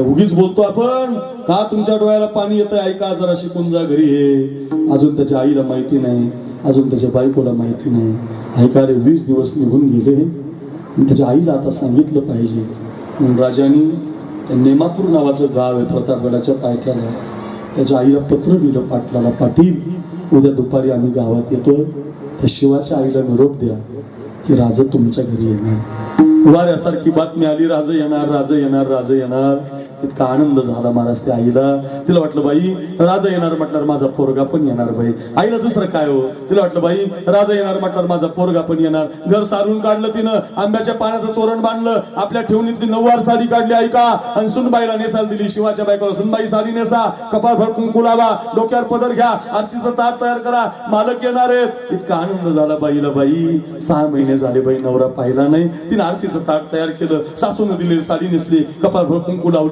उगीच बोलतो आपण का तुमच्या डोळ्याला पाणी येतं ऐका जरा शिकून जा घरी हे अजून त्याच्या आईला माहिती नाही अजून त्याच्या बायकोला माहिती नाही ऐका रे 20 दिवस निघून गेले त्याच्या आईला आता सांगितलं पाहिजे म्हणून राजाने नेमापूर नावाचं गाव आहे प्रतापगडाच्या पायथ्याला त्याच्या आईला पत्र दिलं पाटलाला पाटील उद्या दुपारी आम्ही गावात येतोय त्या शिवाच्या आईला निरोप द्या की राजा तुमच्या घरी येणार वाऱ्यासारखी बातमी आली राजा येणार राजा येणार राजा येणार इतका आनंद झाला महाराज त्या आईला तिला वाटलं बाई राजा येणार म्हटल्यावर माझा पोरगा पण येणार बाई आईला दुसरं काय हो तिला वाटलं बाई राजा येणार म्हटल्यावर माझा पोरगा पण येणार घर सारून काढलं तिनं आंब्याच्या पाण्याचं तोरण बांधलं आपल्या ठेवणीतली नऊवार साडी काढली ऐका आणि सुनबाईला नेसायला दिली शिवाच्या बायकोला सुनबाई साडी नेसा कपाळभर कुंकू लावा डोक्यावर पदर घ्या आरतीचं ताट तयार करा मालक येणार आहेत इतका आनंद झाला बाईला बाई 6 महिने झाले बाई नवरा पाहिला नाही तिने आरतीचं ताट तयार केलं सासून दिलेली साडी नेसली कपाळभर कुंकू लावली